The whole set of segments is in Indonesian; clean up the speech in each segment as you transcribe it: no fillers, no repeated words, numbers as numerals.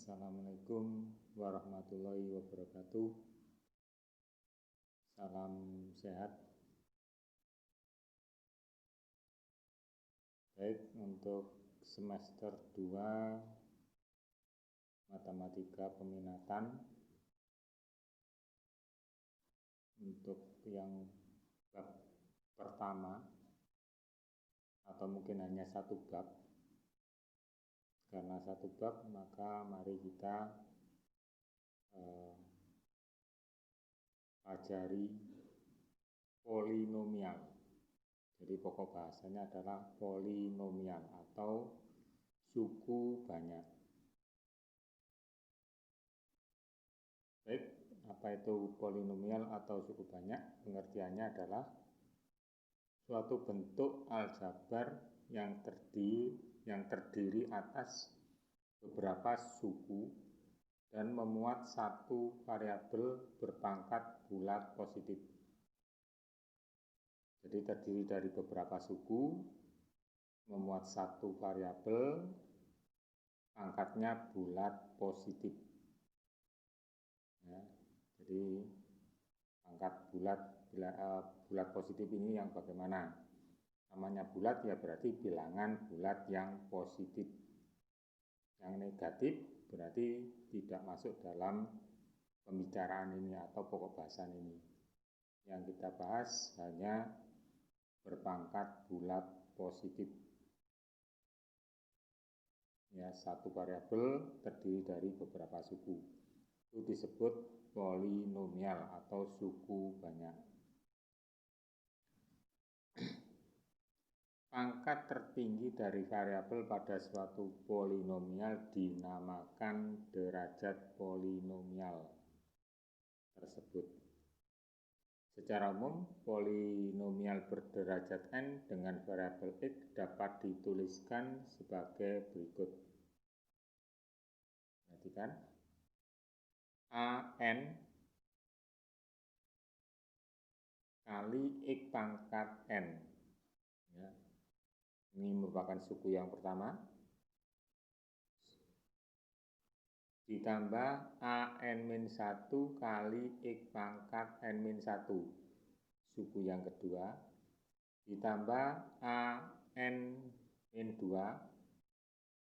Assalamualaikum warahmatullahi wabarakatuh. Salam sehat. Baik, untuk semester 2 Matematika Peminatan, untuk yang bab pertama, atau mungkin hanya satu bab. Karena satu bab, maka mari kita pelajari polinomial. Jadi pokok bahasanya adalah polinomial atau suku banyak. Baik, apa itu polinomial atau suku banyak? Pengertiannya adalah suatu bentuk aljabar yang terdiri atas beberapa suku dan memuat satu variabel berpangkat bulat positif. Jadi terdiri dari beberapa suku, memuat satu variabel, pangkatnya bulat positif. Ya, jadi pangkat bulat positif ini yang bagaimana? Namanya bulat ya berarti bilangan bulat yang positif. Yang negatif berarti tidak masuk dalam pembicaraan ini atau pokok bahasan ini. Yang kita bahas hanya berpangkat bulat positif. Ya, satu variabel terdiri dari beberapa suku. Itu disebut polinomial atau suku banyak. Pangkat tertinggi dari variabel pada suatu polinomial dinamakan derajat polinomial tersebut. Secara umum, polinomial berderajat n dengan variabel x dapat dituliskan sebagai berikut. Perhatikan, an kali x pangkat n. Ya. Ini merupakan suku yang pertama. Ditambah an-1 kali x pangkat n-1. Suku yang kedua. Ditambah an-2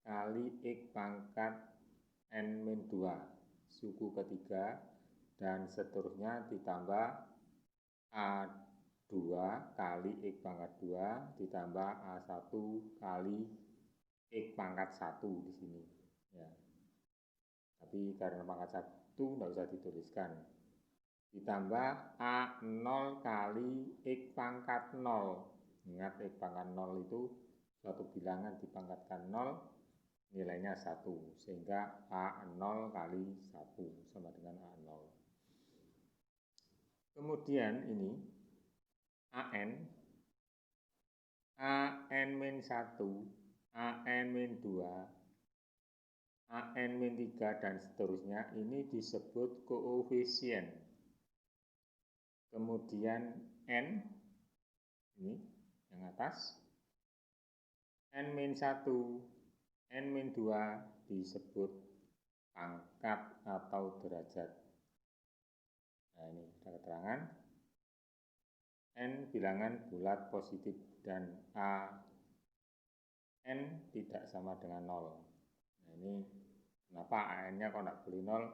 kali x pangkat n-2. Suku ketiga. Dan seterusnya ditambah A2 kali x pangkat 2 ditambah A1 kali x pangkat 1 di sini. Ya. Tapi karena pangkat 1 tidak usah dituliskan. Ditambah A0 kali x pangkat 0. Ingat x pangkat 0 itu suatu bilangan dipangkatkan 0, nilainya 1. Sehingga A0 kali 1 sama dengan A0. Kemudian ini an-1, an-2, an-3 dan seterusnya ini disebut koefisien. Kemudian n ini yang atas, n-1, n-2 disebut pangkat atau derajat. Nah, ini ada keterangan. N bilangan bulat positif dan n tidak sama dengan 0. Nah, ini kenapa an-nya kok tidak boleh 0?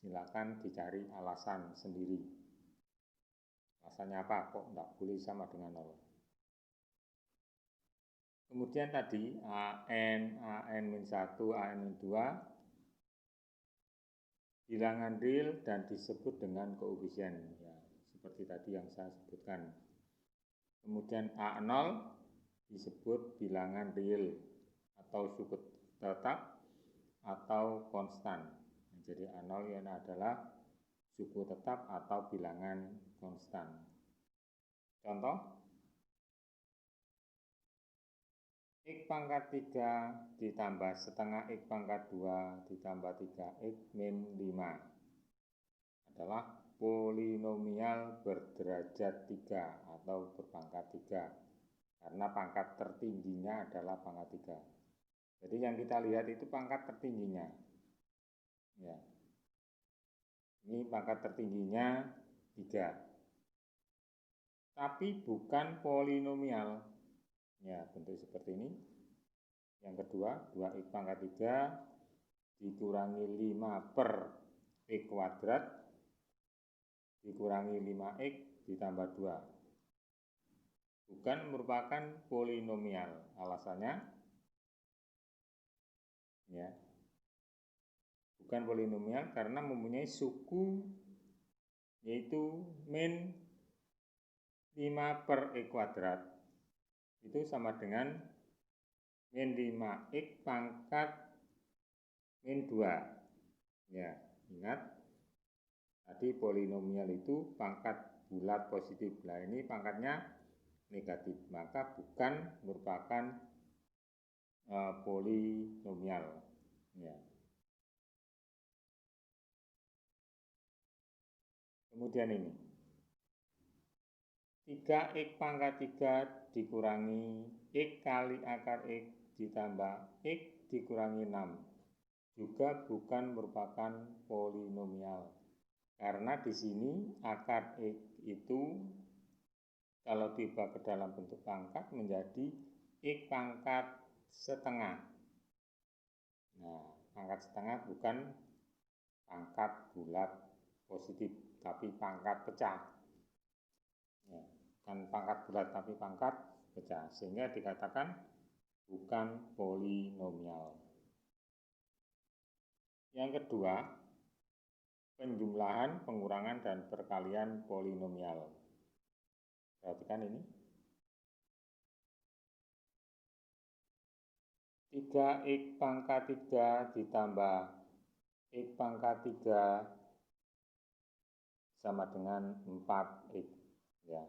Silakan dicari alasan sendiri. Alasannya apa? Kok tidak boleh sama dengan 0? Kemudian tadi an-1, an-2 bilangan real dan disebut dengan koefisien. Ya, seperti tadi yang saya sebutkan. Kemudian A0 disebut bilangan real atau suku tetap atau konstan. Jadi A0 yang adalah suku tetap atau bilangan konstan. Contoh, x pangkat 3 ditambah setengah x pangkat 2 ditambah 3x min 5 adalah polinomial berderajat 3 atau berpangkat 3 karena pangkat tertingginya adalah pangkat 3. Jadi yang kita lihat itu pangkat tertingginya. Ya. Ini pangkat tertingginya 3. Tapi bukan polinomial. Ya, bentuk seperti ini. Yang kedua, 2x pangkat 3 dikurangi 5 per x kuadrat dikurangi 5x ditambah 2. Bukan merupakan polinomial. Alasannya, ya, bukan polinomial karena mempunyai suku yaitu min 5 per x kuadrat itu sama dengan min 5x pangkat min 2. Ya, ingat tadi polinomial itu pangkat bulat positif. Nah, ini pangkatnya negatif, maka bukan merupakan polinomial. Ya. Kemudian ini 3x pangkat 3 dikurangi x kali akar x ditambah x dikurangi 6 juga bukan merupakan polinomial. Karena di sini akar x itu kalau tiba ke dalam bentuk pangkat menjadi x pangkat setengah. Nah, pangkat setengah bukan pangkat bulat positif, tapi pangkat pecah. Ya, bukan pangkat bulat, tapi pangkat pecah. Sehingga dikatakan bukan polinomial. Yang kedua, penjumlahan, pengurangan, dan perkalian polinomial. Perhatikan ini. 3x pangkat 3 ditambah x pangkat 3 sama dengan 4x. Ya.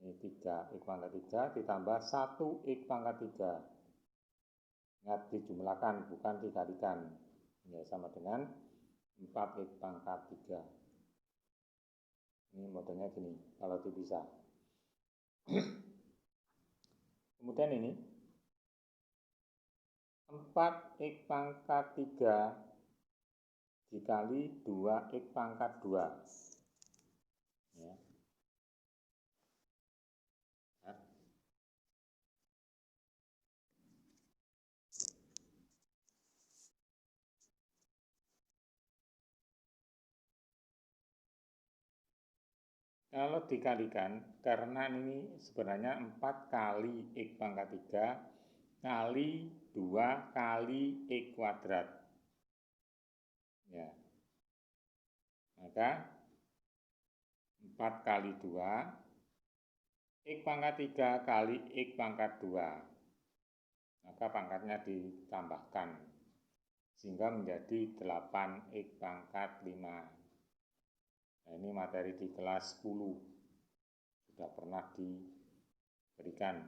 Ini 3x pangkat 3 ditambah 1x pangkat 3. Ingat, dijumlahkan, bukan dikalikan. Ya, sama dengan 4x pangkat 3. Ini modelnya gini, kalau dipisah. Kemudian ini 4x pangkat 3 dikali 2x pangkat 2. Ya. Kalau dikalikan, karena ini sebenarnya 4 kali x pangkat 3 kali 2 kali x kuadrat. Ya. Maka 4 kali 2 x pangkat 3 kali x pangkat 2. Maka pangkatnya ditambahkan sehingga menjadi 8x pangkat 5. Nah, ini materi di kelas 10 sudah pernah diberikan.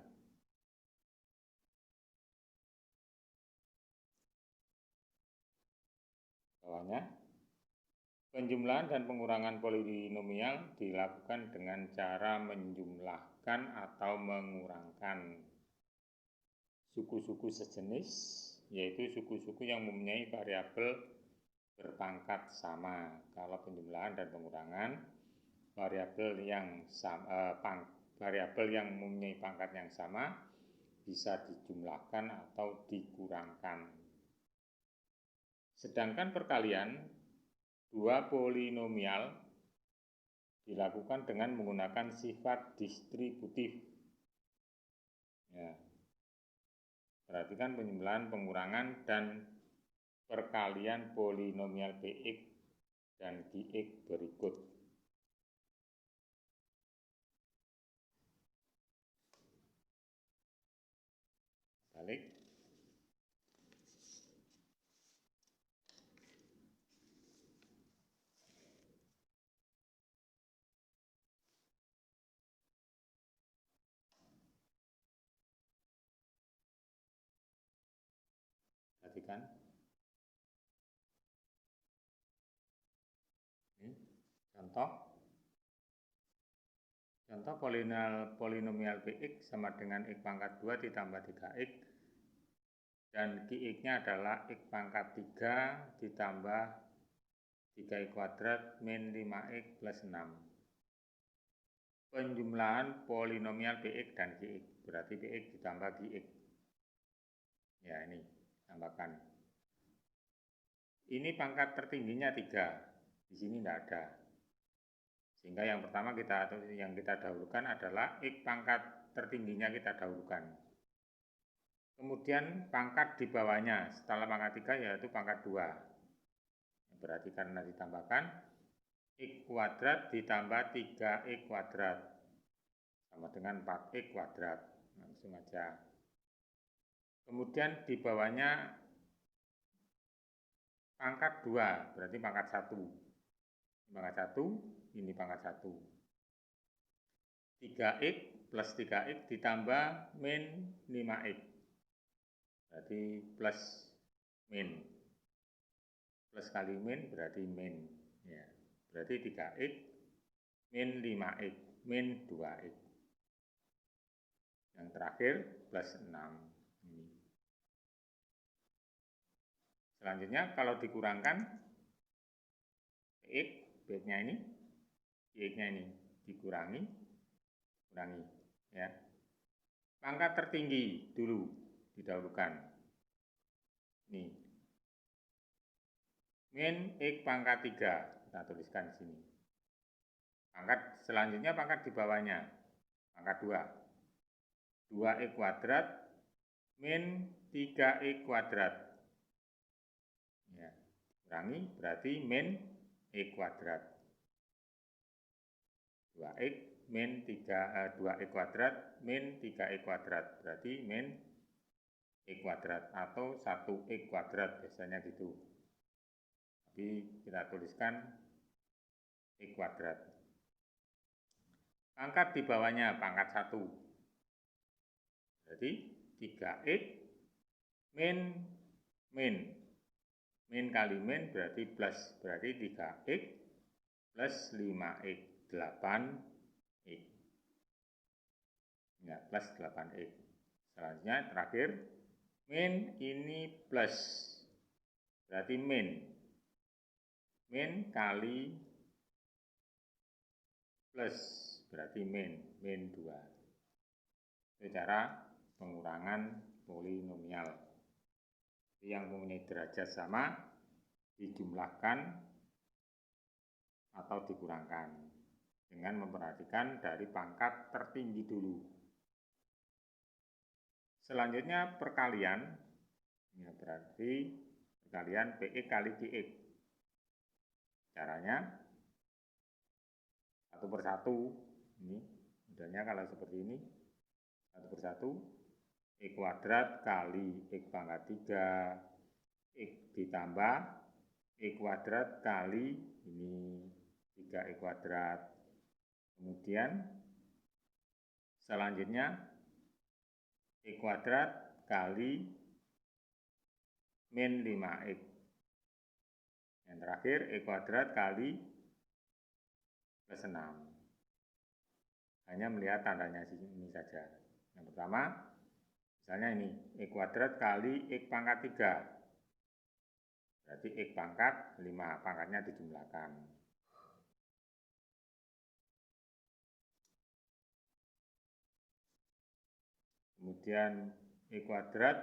Bawahnya, penjumlahan dan pengurangan polinomial dilakukan dengan cara menjumlahkan atau mengurangkan suku-suku sejenis, yaitu suku-suku yang mempunyai variabel berpangkat sama. Kalau penjumlahan dan pengurangan, variabel yang mempunyai pangkat yang sama bisa dijumlahkan atau dikurangkan. Sedangkan perkalian dua polinomial dilakukan dengan menggunakan sifat distributif. Ya. Perhatikan penjumlahan, pengurangan, dan perkalian polinomial Px dan Qx berikut. Balik. Perhatikan. Ini contoh. Contoh polinomial Px sama dengan x pangkat 2 ditambah 3x dan Qx-nya adalah X pangkat 3 ditambah 3X kuadrat min 5X plus 6. Penjumlahan polinomial Px dan Qx, berarti Px ditambah Qx. Ya, ini tambahkan. Ini pangkat tertingginya 3, di sini tidak ada. Sehingga yang pertama kita dahulukan adalah X pangkat tertingginya kita dahulukan. Kemudian pangkat di bawahnya setelah pangkat 3 yaitu pangkat 2. Berarti karena ditambahkan X kuadrat ditambah 3X kuadrat sama dengan 4X kuadrat. Langsung aja. Kemudian di bawahnya pangkat 2, berarti pangkat 1. Pangkat 1, ini pangkat 1. 3X plus 3X ditambah min 5X. Berarti plus min. Plus kali min berarti min. Ya, berarti 3X min 5X, min 2X. Yang terakhir plus 6. Ini. Selanjutnya kalau dikurangkan X, X-nya ini, X-nya ini dikurangi, ya. Pangkat tertinggi dulu didahulukan. Nih. Min X pangkat 3, kita tuliskan di sini. Pangkat selanjutnya pangkat di bawahnya, pangkat 2. 2X kuadrat min 3X kuadrat. Ya, kurangi berarti min X kuadrat. 2X min 2X kuadrat min 3X kuadrat. Berarti min X kuadrat atau 1X kuadrat biasanya gitu. Tapi kita tuliskan X kuadrat. Pangkat di bawahnya pangkat 1. Berarti 3X min kali min berarti plus, berarti 3X plus 5X, 8X. Ya, plus 8X. Selanjutnya terakhir, min ini plus, berarti min kali plus, berarti min 2. Itu cara pengurangan polinomial. Yang mempunyai derajat sama dijumlahkan atau dikurangkan dengan memperhatikan dari pangkat tertinggi dulu. Selanjutnya perkalian, ya berarti perkalian Px kali Qx. Caranya 1 per 1, ini modelnya kalau seperti ini, 1 per 1, X kuadrat kali X pangkat 3, X ditambah X kuadrat kali ini 3X kuadrat. Kemudian selanjutnya X kuadrat kali min 5X. Yang terakhir X kuadrat kali plus 6. Hanya melihat tandanya ini saja. Yang pertama, misalnya ini, X kuadrat kali X pangkat 3. Berarti X pangkat 5, pangkatnya dijumlahkan. Kemudian X kuadrat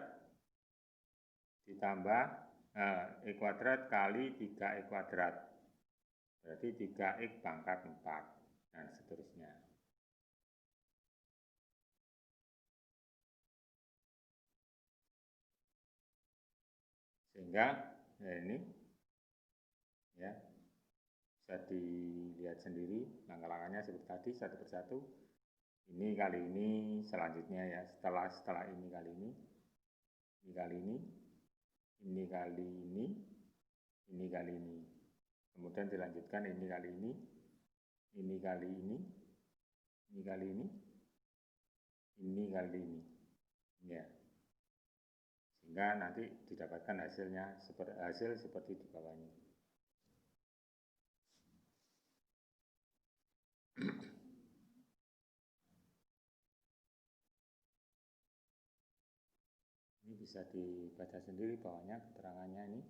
ditambah X kuadrat kali 3X kuadrat. Berarti 3X pangkat 4, dan seterusnya. Sehingga ya ini ya bisa dilihat sendiri langkah-langkahnya seperti tadi 1 per 1. Ini kali ini, selanjutnya ya setelah ini kali ini kali ini, ini kali ini kali ini. Kemudian dilanjutkan ini kali ini kali ini kali ini kali ini. Ya. Sehingga nanti didapatkan hasil seperti di bawahnya. Ini bisa dibaca sendiri bawahnya keterangannya ini.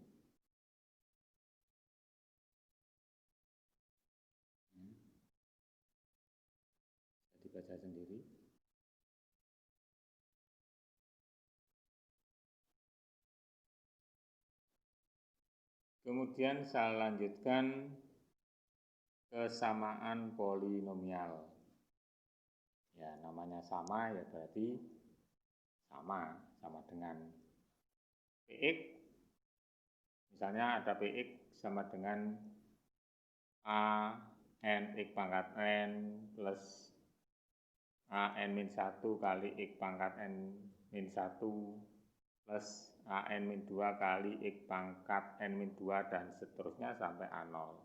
Bisa dibaca sendiri. Kemudian saya lanjutkan kesamaan polinomial. Ya, namanya sama ya berarti sama dengan Px. Misalnya ada Px sama dengan A n x pangkat n plus a n min 1 kali x pangkat n min 1 plus a n min 2 kali x pangkat n min 2 dan seterusnya sampai A0.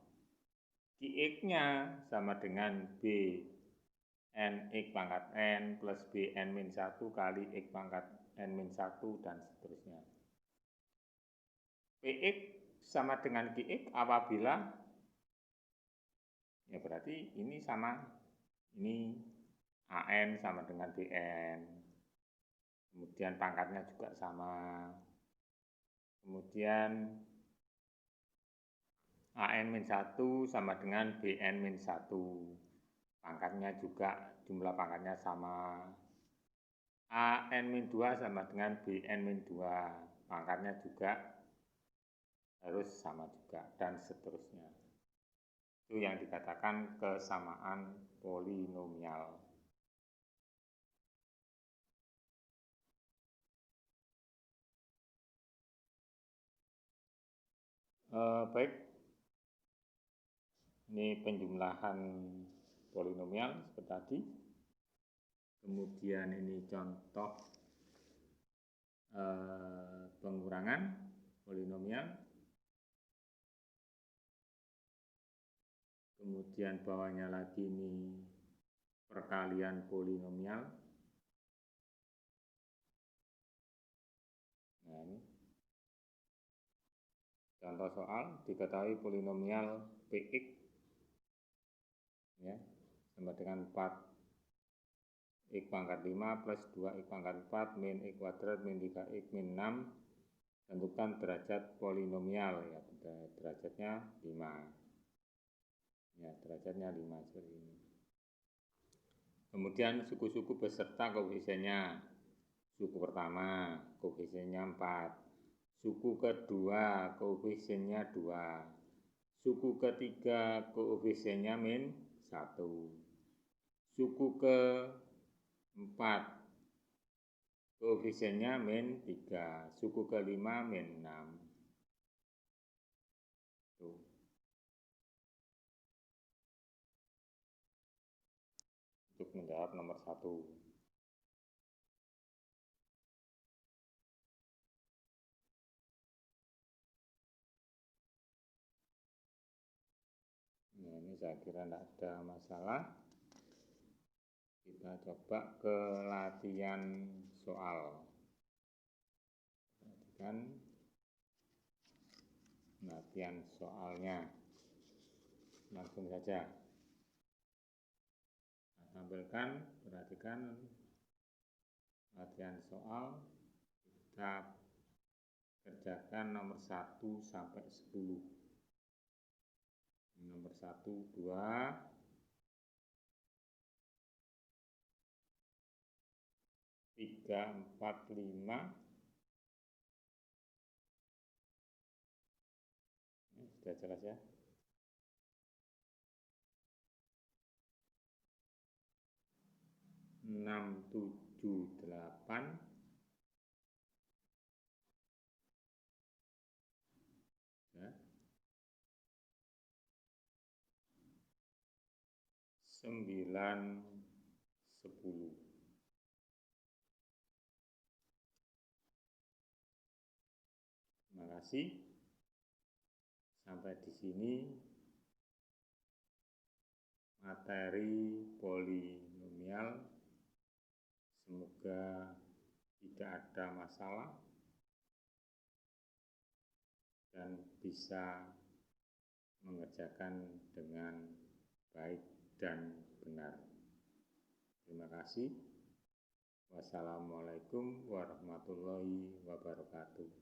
X-nya sama dengan b n x pangkat n plus b n min 1 kali x pangkat n min 1 dan seterusnya. Px sama dengan Qx apabila ya berarti ini sama, ini AN sama dengan BN, kemudian pangkatnya juga sama, kemudian AN-1 sama dengan BN-1, pangkatnya juga, jumlah pangkatnya sama, AN-2 sama dengan BN-2, pangkatnya juga harus sama juga, dan seterusnya. Itu yang dikatakan kesamaan polinomial. Baik, ini penjumlahan polinomial seperti tadi. Kemudian ini contoh pengurangan polinomial. Kemudian bawahnya lagi ini perkalian polinomial. Nah, ini contoh soal, diketahui polinomial Px ya, sama dengan 4 x pangkat 5 plus 2 x pangkat 4 min x kuadrat min 3x min 6. Tentukan derajat polinomial ya, derajatnya 5. Ya, derajatnya 5 seperti ini. Kemudian suku-suku beserta koefisiennya. Suku pertama koefisiennya 4. Suku kedua koefisiennya 2. Suku ketiga koefisiennya min 1. Suku keempat koefisiennya min 3. Suku kelima min 6. Tuh. Untuk menjawab nomor 1. Nah, ini saya kira tidak ada masalah. Kita coba ke latihan soal. Perhatikan latihan soalnya. Langsung saja. Tampilkan, perhatikan latihan soal. Kita kerjakan nomor 1 sampai 10. Nomor 1, 2, 3, 4, 5. Ini sudah jelas ya. 6, 7, 8. Ya. 9, 10. Terima kasih. Sampai di sini materi polinomial. Semoga tidak ada masalah dan bisa mengerjakan dengan baik dan benar. Terima kasih. Wassalamualaikum warahmatullahi wabarakatuh.